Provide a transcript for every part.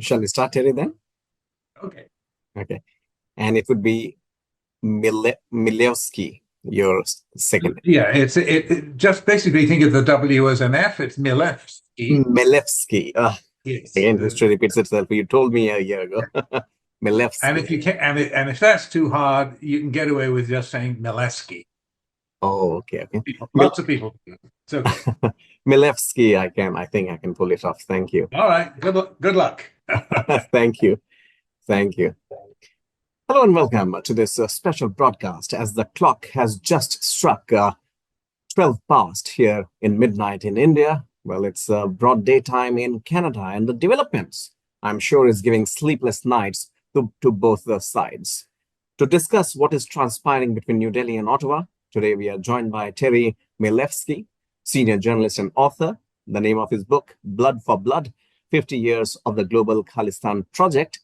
Shall we start, Terry, then? Okay. Okay. And it would be Milewski, your second. Yeah, just basically think of the W as an F. It's Milevsky. Milewski. Yes. Again, history repeats itself. You told me a year ago. And Milewski. if you can, and if that's too hard, you can get away with just saying Milevsky. Oh, okay, okay. Mil Lots of people do. It's okay. Milewski, I think I can pull it off. Thank you. All right. Good luck. Thank you. Thank you. Hello and welcome to this special broadcast as the clock has just struck 12 past here in midnight in India. Well, it's broad daytime in Canada, and the developments, I'm sure, is giving sleepless nights to both the sides. To discuss what is transpiring between New Delhi and Ottawa, today we are joined by Terry Milewski, senior journalist and author. The name of his book, Blood for Blood, 50 Years of the Global Khalistan Project,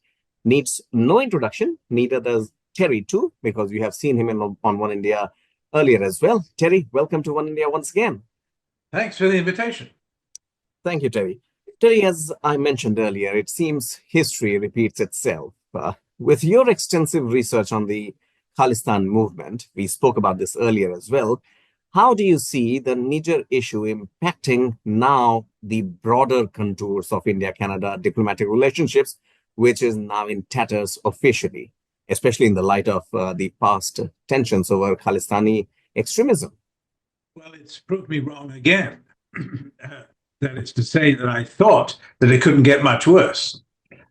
needs no introduction, neither does Terry too, because you have seen him on One India earlier as well. Terry, welcome to One India once again. Thanks for the invitation. Thank you, Terry. Terry, as I mentioned earlier, it seems history repeats itself. With your extensive research on the Khalistan movement, we spoke about this earlier as well. How do you see the Niger issue impacting now the broader contours of India-Canada diplomatic relationships, which is now in tatters officially, especially in the light of the past tensions over Khalistani extremism? Well, it's proved me wrong again. That is to say that I thought that it couldn't get much worse.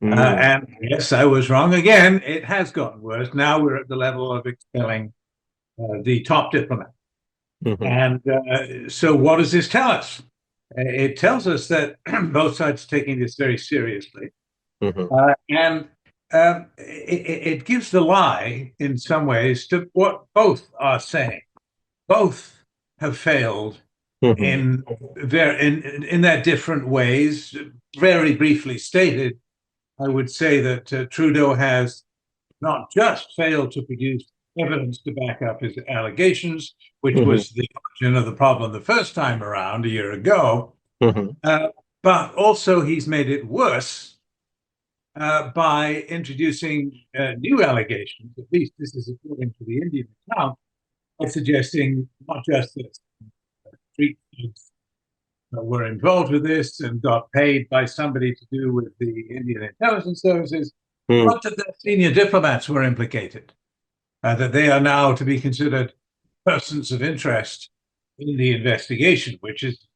And yes, I was wrong again. It has gotten worse. Now we're at the level of expelling the top diplomat. And so what does this tell us? It tells us that both sides are taking this very seriously. And it gives the lie in some ways to what both are saying. Both have failed in their different ways. Very briefly stated, I would say that Trudeau has not just failed to produce evidence to back up his allegations, which was the origin of the problem the first time around a year ago, but also he's made it worse by introducing new allegations. At least this is according to the Indian account, by suggesting not just that street kids were involved with this and got paid by somebody to do with the Indian intelligence services, but that the senior diplomats were implicated, that they are now to be considered persons of interest in the investigation, which is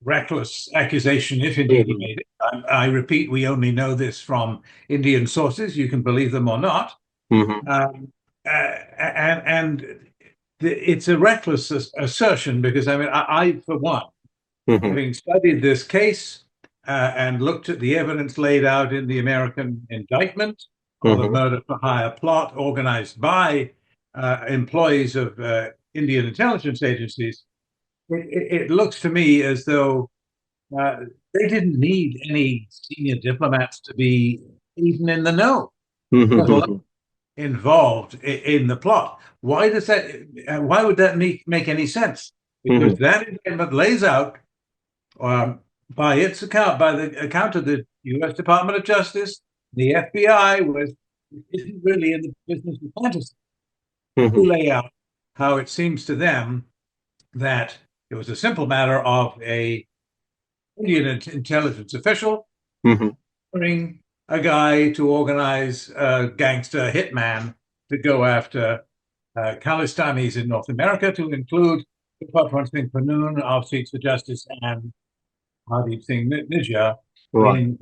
reckless accusation, if indeed he made it. I repeat, we only know this from Indian sources. You can believe them or not. And it's a reckless assertion because, I mean, I for one, having studied this case and looked at the evidence laid out in the American indictment of a murder for hire plot organized by employees of Indian intelligence agencies, it looks to me as though they didn't need any senior diplomats to be even in the know, let alone involved in the plot. Why does that? Why would that make any sense? Because that indictment lays out, by its account, by the account of the U.S. Department of Justice, the FBI isn't really in the business of fantasy. To lay out how it seems to them that it was a simple matter of a Indian intelligence official hiring a guy to organize a gangster hitman to go after Khalistanis in North America, to include Bhagwant Singh Pannoon of Seats for Justice and Hardeep Singh Nijjar. Right.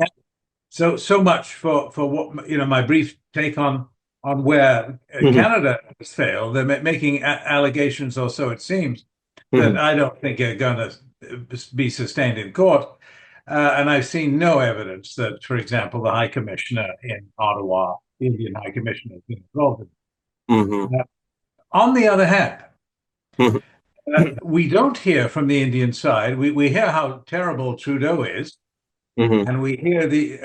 So much for what my brief take on where Canada has failed. They're making allegations, or so it seems, that I don't think are going to be sustained in court. And I've seen no evidence that, for example, the High Commissioner in Ottawa, the Indian High Commissioner, has been involved in it. On the other hand, we don't hear from the Indian side. We hear how terrible Trudeau is, and we hear the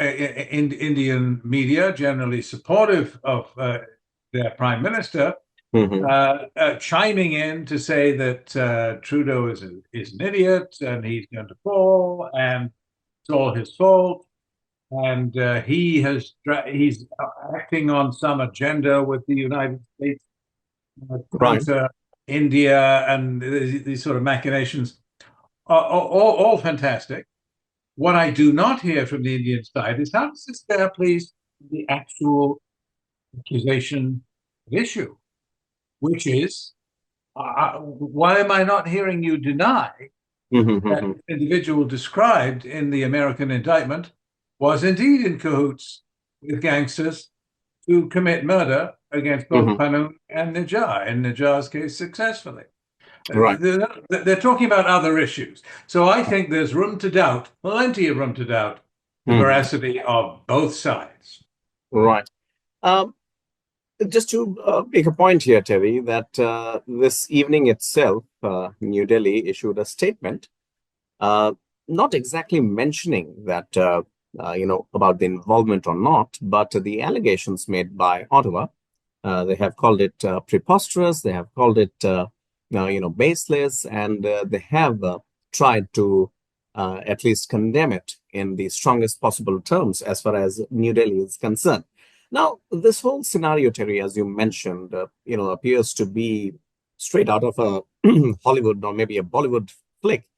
Indian media generally supportive of their prime minister, chiming in to say that Trudeau is an idiot and he's going to fall and it's all his fault. and he's acting on some agenda with the United States Right. counter India and these sort of machinations. All fantastic. What I do not hear from the Indian side is how does this bear, please, the actual accusation issue, which is why am I not hearing you deny that Mm-hmm. the individual described in the American indictment was indeed in cahoots with gangsters to commit murder against both Hmm. Panun and Nijar, in Nijar's case, successfully. Right. They're talking about other issues. So I think there's room to doubt, plenty of room to doubt, the Hmm. veracity of both sides. Right. Um, just to make a point here, Terry, that this evening itself, New Delhi issued a statement, uh, not exactly mentioning that, about the involvement or not, but the allegations made by Ottawa. They have called it preposterous. They have called it, baseless, and they have tried to at least condemn it in the strongest possible terms as far as New Delhi is concerned. Now, this whole scenario, Terry, as you mentioned, appears to be straight out of a Hollywood or maybe a Bollywood flick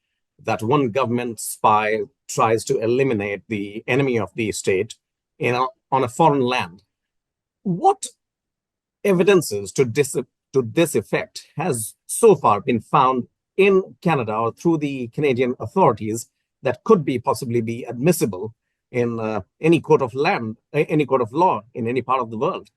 that one government spy tries to eliminate the enemy of the state on a foreign land. What evidences to this effect has so far been found in Canada or through the Canadian authorities that could be possibly be admissible in any court of land, any court of law in any part of the world?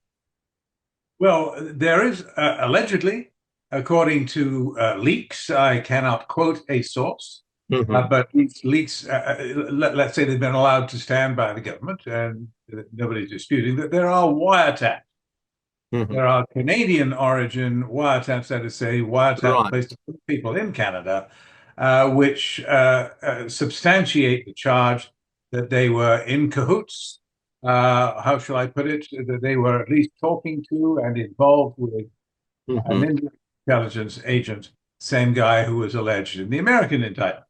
Well, there is allegedly, according to leaks, I cannot quote a source, Hmm. but these leaks, let's say they've been allowed to stand by the government, and nobody's disputing that there are wiretaps. Hmm. There are Canadian origin wiretaps, that is, say, wiretaps Right. placed on people in Canada, which substantiate the charge that they were in cahoots. How shall I put it? That they were at least talking to and involved with an Hmm. Indian intelligence agent, same guy who was alleged in the American indictment.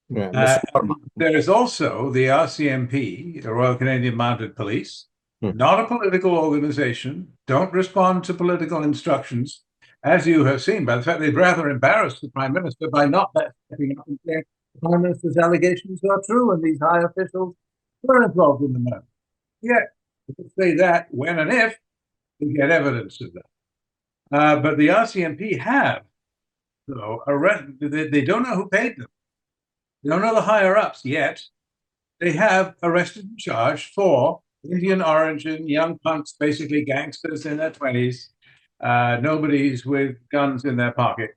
Yeah, Mr. Verma. There is also the RCMP, the Royal Canadian Mounted Police, Mhm. not a political organization, don't respond to political instructions, as you have seen by the fact they've rather embarrassed the Prime Minister by not stepping up and saying the Prime Minister's allegations are true and these high officials were involved in the murder. Yet, let's say that when and if we get evidence of that. But the RCMP have, though, they don't know who paid them. They don't know the higher ups yet. They have arrested and charged for Indian origin, young punks, basically gangsters in their 20s, nobodies with guns in their pocket,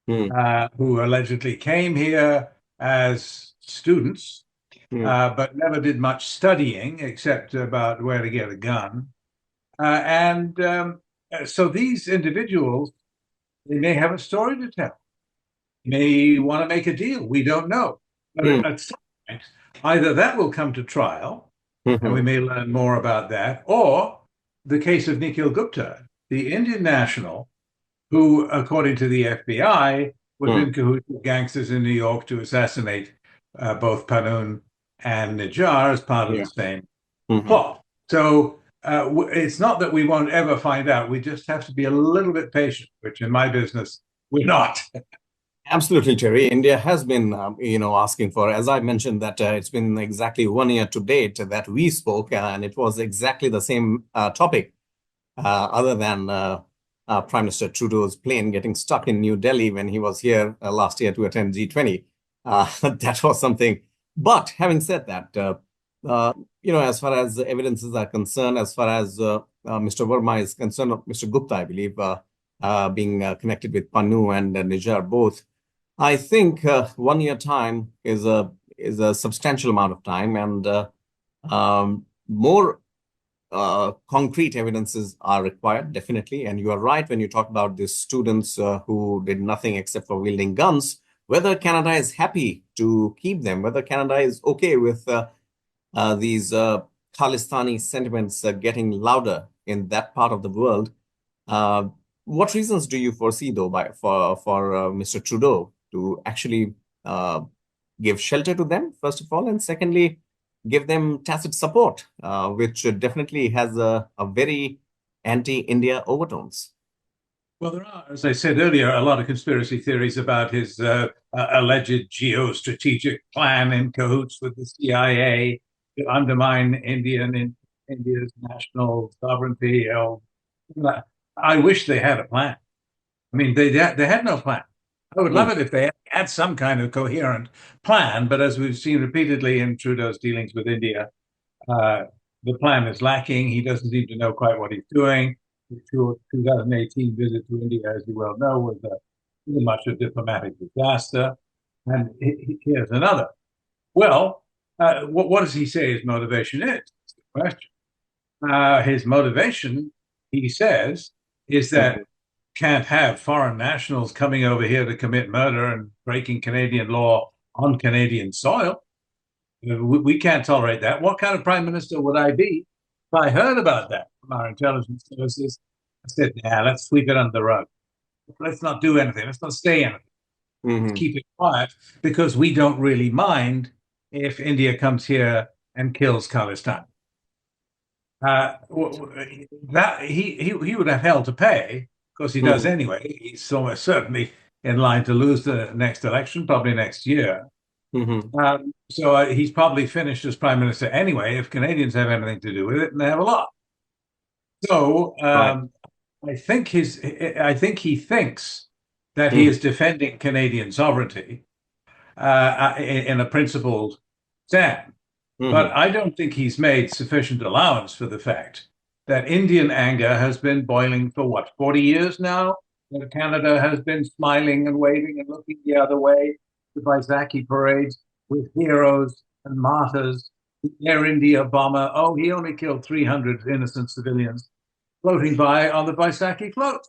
Mm, who allegedly came here as students, mm, but never did much studying except about where to get a gun. And so these individuals, they may have a story to tell, may want to make a deal. We don't know. But mm, at some point, either that will come to trial, and we mhm. may learn more about that, or the case of Nikhil Gupta, the Indian national who, according to the FBI, was Mm, in cahoots with gangsters in New York to assassinate both Panun and Nijar as part of the yeah. same Mhm. plot. So it's not that we won't ever find out. We just have to be a little bit patient, which in my business, we're not. Absolutely, Terry. India has been, asking for, as I mentioned, that it's been exactly 1 year to date that we spoke, and it was exactly the same topic, other than Prime Minister Trudeau's plane getting stuck in New Delhi when he was here last year to attend G20. That was something. But having said that, as far as the evidences are concerned, as far as Mr. Verma is concerned, Mr. Gupta, I believe, being connected with Panu and Nijar both, I think 1 year time is a substantial amount of time, and more concrete evidences are required, definitely. And you are right when you talk about these students who did nothing except for wielding guns. Whether Canada is happy to keep them, whether Canada is okay with these Khalistani sentiments getting louder in that part of the world. Uh, what reasons do you foresee, though, for Mr. Trudeau to actually uh, give shelter to them, first of all, and secondly? give them tacit support, which definitely has a very anti-India overtones. Well, there are, as I said earlier, a lot of conspiracy theories about his alleged geostrategic plan in cahoots with the CIA to undermine India's national sovereignty. I wish they had a plan. I mean, they had no plan. I would love Mm, it if they had some kind of coherent plan, but as we've seen repeatedly in Trudeau's dealings with India, uh, the plan is lacking. He doesn't seem to know quite what he's doing. The 2018 visit to India, as you well know, was pretty much a diplomatic disaster. And here's another. Well, what does he say his motivation is? That's the question. His motivation, he says, is that mhm, can't have foreign nationals coming over here to commit murder and breaking Canadian law on Canadian soil. We can't tolerate that. What kind of prime minister would I be if I heard about that from our intelligence services? I said, "Yeah, let's sweep it under the rug. Let's not do anything. Let's not say anything. Let's mhm, keep it quiet because we don't really mind if India comes here and kills Khalistan." That he would have hell to pay. Of course, he does mhm, anyway. He's almost certainly in line to lose the next election, probably next year. mhm. So he's probably finished as prime minister anyway, if Canadians have anything to do with it, and they have a lot. So Right. I think he thinks that he Mhm, is defending Canadian sovereignty in a principled stand. But mhm. I don't think he's made sufficient allowance for the fact that Indian anger has been boiling for what, 40 years now? That Canada has been smiling and waving and looking the other way. The Vaisakhi parades with heroes and martyrs. The Air India bomber, oh, he only killed 300 innocent civilians floating by on the Vaisakhi float.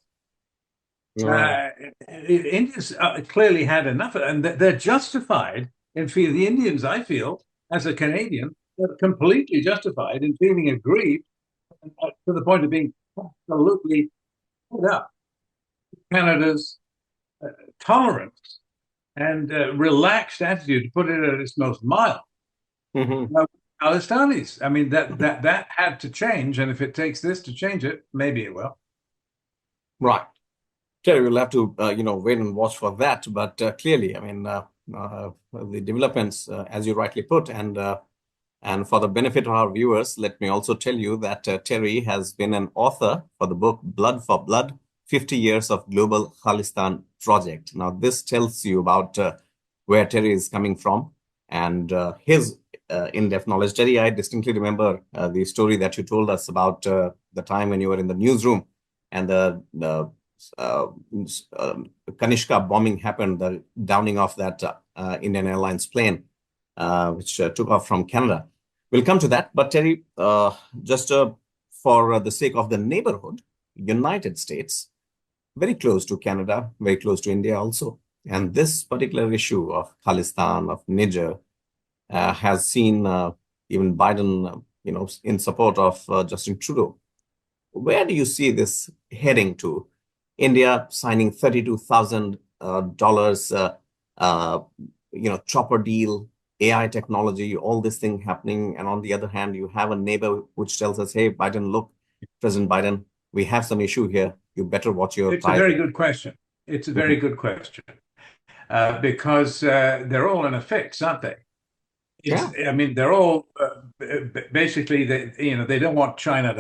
Right. Uh, Indians clearly had enough, and they're justified in feeling. The Indians, I feel, as a Canadian, they're completely justified in feeling aggrieved to the point of being absolutely fed up. Canada's uh, tolerance and relaxed attitude, to put it at its most mild. Mhm. Now, Khalistanis, I mean, that had to change, and if it takes this to change it, maybe it will. Right. Clearly, we'll have to, wait and watch for that. But clearly, I mean, the developments, as you rightly put, and for the benefit of our viewers, let me also tell you that Terry has been an author for the book Blood for Blood, 50 Years of Global Khalistan Project. Now, this tells you about where Terry is coming from and his in-depth knowledge. Terry, I distinctly remember the story that you told us about the time when you were in the newsroom and the uh, Kanishka bombing happened, the downing of that Indian Airlines plane, which took off from Canada. We'll come to that. But Terry, just for the sake of the neighborhood, United States, very close to Canada, very close to India also. And this particular issue of Khalistan, of Niger, has seen even Biden, in support of Justin Trudeau. Where do you see this heading to? India signing $32,000, chopper deal, AI technology, all this thing happening. And on the other hand, you have a neighbor which tells us, hey, Biden, look, President Biden, we have some issue here. You better watch your It's a ties. very good question. It's a very Mhm. good question because they're all in a fix, aren't they? Yeah, I mean, they're all basically they don't want China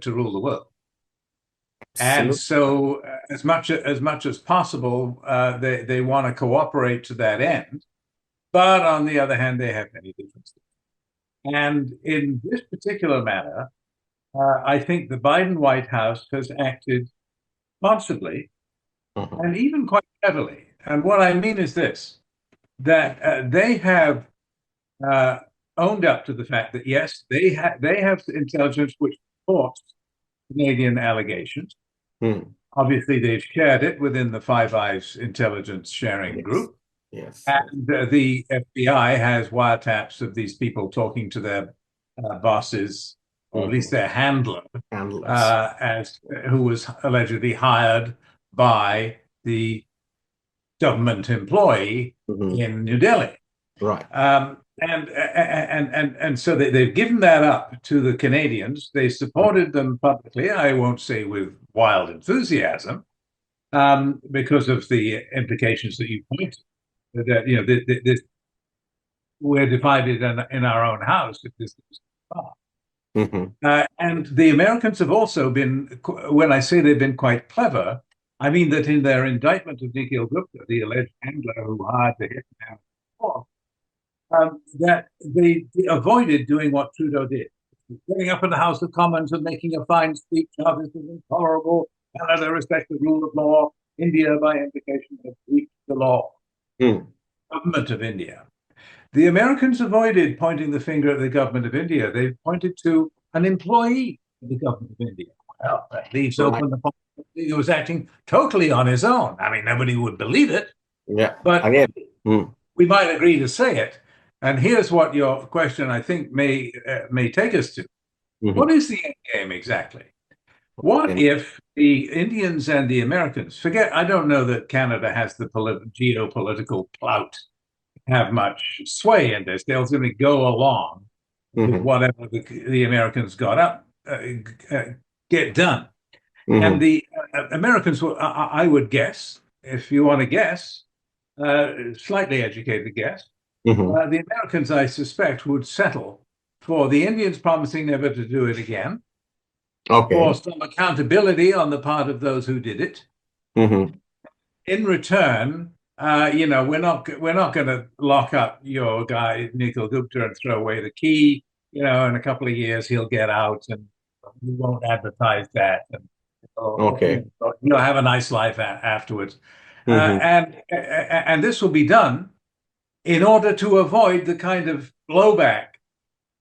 to rule the world, and absolutely. so as much as possible, they want to cooperate to that end. But on the other hand, they have many differences. And in this particular matter, I think the Biden White House has acted responsibly Mhm. and even quite cleverly. And what I mean is this: that they have uh, owned up to the fact that yes, they have intelligence which supports Canadian allegations. Hmm. Obviously, they've shared it within the Five Eyes intelligence sharing Yes, group, yes, yes. and the FBI has wiretaps of these people talking to their bosses, or at least Mhm. their handler, Handlers. as who was allegedly hired by the government employee Mhm. in New Delhi. Right. and so they've given that up to the Canadians. They supported them publicly. I won't say with wild enthusiasm, because of the implications that you point to. That we're divided in our own house if this is and the Americans have also been, when I say they've been quite clever, I mean that in their indictment of Nikhil Gupta, the alleged handler who hired the hitman, that they avoided doing what Trudeau did, getting up in the House of Commons and making a fine speech, how this is intolerable, Canada respects the rule of law, India, by implication, has breached the law. Government of India. The Americans avoided pointing the finger at the government of India. They pointed to an employee of the government of India. Well, that leaves open the possibility he was acting totally on his own. I mean, nobody would believe it. Yeah, but we might agree to say it. And here's what your question, I think, may take us to. What is the end game exactly? What if the Indians and the Americans forget? I don't know that Canada has the geopolitical clout, have much sway in this. They're going to go along with whatever the Americans get done. And the Americans will, I would guess, if you want to guess, slightly educated guess, the Americans, I suspect, would settle for the Indians promising never to do it again, for some accountability on the part of those who did it. In return, we're not going to lock up your guy Nikhil Gupta and throw away the key. In a couple of years he'll get out, and we won't advertise that. And you'll have a nice life afterwards. And this will be done in order to avoid the kind of blowback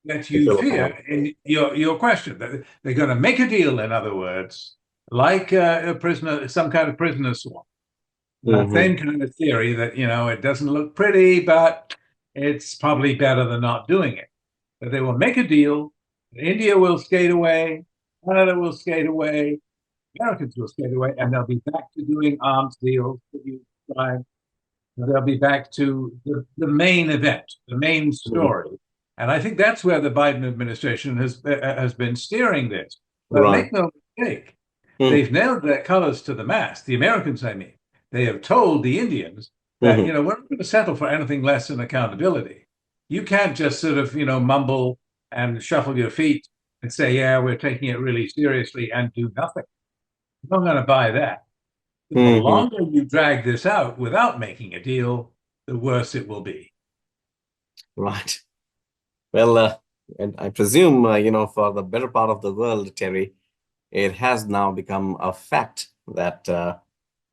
that you fear in your question. They're going to make a deal, in other words, like some kind of prisoner swap. Same kind of theory that, it doesn't look pretty, but it's probably better than not doing it. But they will make a deal. India will skate away. Canada will skate away. Americans will skate away, and they'll be back to doing arms deals that you described. They'll be back to the main event, the main story. And I think that's where the Biden administration has been steering this. But make no mistake, they've nailed their colors to the mast. The Americans, I mean. They have told the Indians that, we're not going to settle for anything less than accountability. You can't just sort of, mumble and shuffle your feet and say, yeah, we're taking it really seriously, and do nothing. I'm not going to buy that. The longer you drag this out without making a deal, the worse it will be. Right. Well, and I presume, for the better part of the world, Terry, it has now become a fact that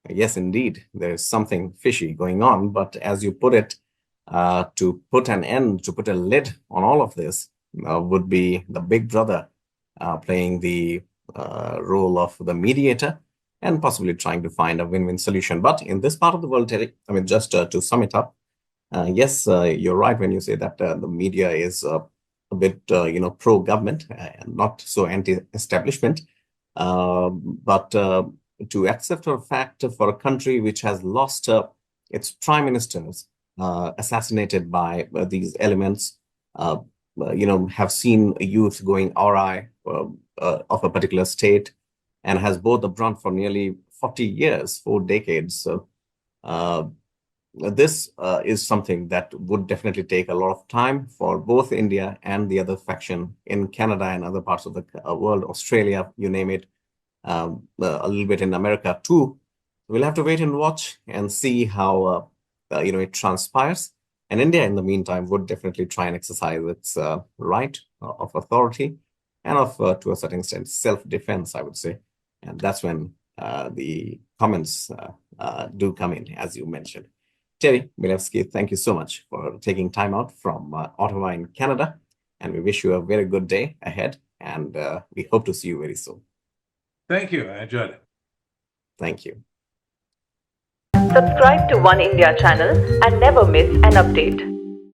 yes, indeed, there's something fishy going on. But as you put it, to put a lid on all of this would be the big brother playing the role of the mediator and possibly trying to find a win-win solution. But in this part of the world, Terry, I mean, just to sum it up, yes, you're right when you say that the media is a bit, pro-government and not so anti-establishment. But to accept a fact for a country which has lost its prime ministers assassinated by these elements, have seen youth going awry of a particular state, and has bore the brunt for nearly 40 years, 4 decades. So this is something that would definitely take a lot of time for both India and the other faction in Canada and other parts of the world, Australia, you name it. A little bit in America too. We'll have to wait and watch and see how it transpires. And India, in the meantime, would definitely try and exercise its right of authority and of, to a certain extent, self-defense, I would say. And that's when the comments do come in, as you mentioned. Terry Milewski, thank you so much for taking time out from Ottawa in Canada. And we wish you a very good day ahead. And we hope to see you very soon. Thank you. I enjoyed it. Thank you. Subscribe to One India channel and never miss an update.